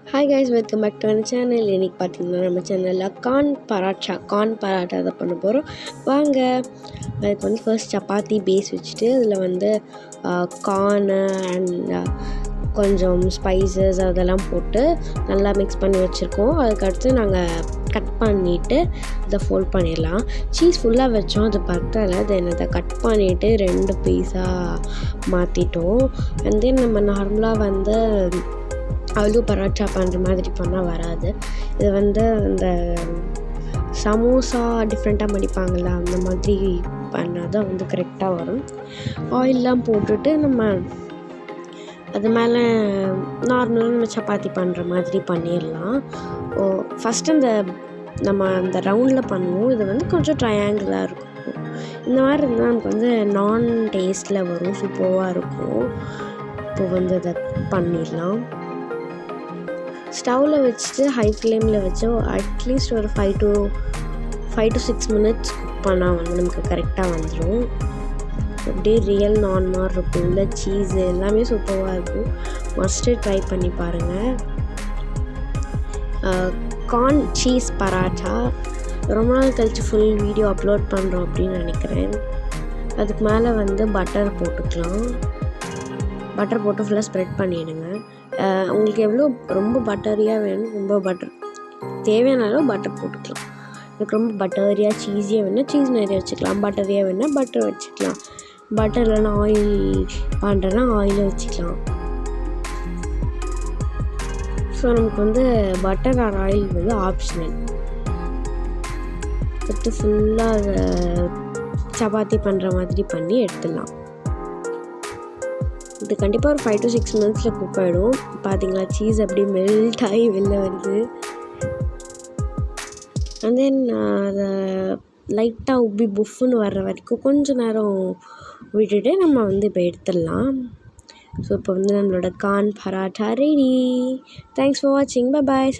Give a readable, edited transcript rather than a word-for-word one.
Hi guys, welcome back to our channel. இன்றைக்கி பார்த்திங்கன்னா நம்ம சேனலில் கார்ன் பராட்டா தான் பண்ண போகிறோம். வாங்க. அதுக்கு வந்து ஃபர்ஸ்ட் சப்பாத்தி பேஸ் வச்சுட்டு அதில் வந்து கார்னு அண்ட் கொஞ்சம் ஸ்பைசஸ் அதெல்லாம் போட்டு நல்லா மிக்ஸ் பண்ணி வச்சுருக்கோம். அதுக்கடுத்து நாங்கள் கட் பண்ணிவிட்டு இதை ஃபோல்ட் பண்ணிடலாம். சீஸ் ஃபுல்லாக வச்சோம், அது பத்தலை. தென் அதை கட் பண்ணிவிட்டு 2 பீஸாக மாற்றிட்டோம். அண்ட் தென் நம்ம நார்மலாக வந்து ஆலு பராட்டா பண்ணுற மாதிரி பண்ணால் வராது. இது வந்து இந்த சமோசா டிஃப்ரெண்ட்டாக மடிப்பாங்கள்ல, அந்த மாதிரி பண்ணால் தான் வந்து கரெக்டாக வரும். ஆயிலெலாம் போட்டுட்டு நம்ம அது மேலே நார்மலாக நம்ம சப்பாத்தி பண்ணுற மாதிரி பண்ணிடலாம். ஃபஸ்ட்டு நம்ம அந்த ரவுண்டில் பண்ணுவோம். இது வந்து கொஞ்சம் ட்ரையாங்கிளாக இருக்கும். இந்த மாதிரி இருந்தால் நமக்கு வந்து நான் டேஸ்ட்டில் வரும், சூப்பராக இருக்கும். இப்போ வந்து அதை பண்ணிடலாம். ஸ்டவ்வில் வச்சுட்டு ஹை ஃப்ளேமில் வச்சு அட்லீஸ்ட் ஒரு 5 to 6 மினிட்ஸ் குக் பண்ணால் வந்து நமக்கு கரெக்டாக வந்துடும். அப்படியே ரியல் நான் மாதிரி இருக்கும். உள்ள சீஸு எல்லாமே சூப்பராக இருக்கும். மஸ்ட்டு ட்ரை பண்ணி பாருங்கள். கார்ன் சீஸ் பராட்டா ரொம்ப நாள் கழித்து ஃபுல் வீடியோ அப்லோட் பண்ணுறோம் அப்படின்னு நினைக்கிறேன். அதுக்கு மேலே வந்து பட்டர் போட்டுக்கலாம். பட்டர் போட்டு ஃபுல்லாக ஸ்ப்ரெட் பண்ணிவிடுங்க. உங்களுக்கு எவ்வளோ ரொம்ப பட்டரியாக வேணும், ரொம்ப பட்டர் தேவையான அளவு பட்டர் போட்டுக்கலாம். எனக்கு ரொம்ப பட்டரியாக சீஸியாக வேணுன்னா சீஸ் நிறைய வச்சுக்கலாம், பட்டரியாக வேணுன்னா பட்டர் வச்சுக்கலாம். பட்டர் இல்லைன்னா ஆயில் பண்ணுறேன்னா ஆயிலை வச்சுக்கலாம். ஸோ நமக்கு வந்து பட்டர் ஆர் ஆயில் வந்து ஆப்ஷனல். எடுத்து ஃபுல்லாக அதை சப்பாத்தி பண்ணுற மாதிரி பண்ணி எடுத்துடலாம். இது கண்டிப்பாக ஒரு 5 to 6 மினிட்ஸில் குக் ஆகிடும். பார்த்தீங்களா, சீஸ் அப்படியே மெல்ட் ஆகி வெளில வருது. அண்ட் தென் அதை லைட்டாக உப்பி புஃப்னு வர்ற வரைக்கும் கொஞ்சம் நேரம் விட்டுட்டு நம்ம வந்து இப்போ எடுத்துடலாம். ஸோ இப்போ வந்து நம்மளோட corn parotta ready. Thanks for வாட்சிங். பை பாய்.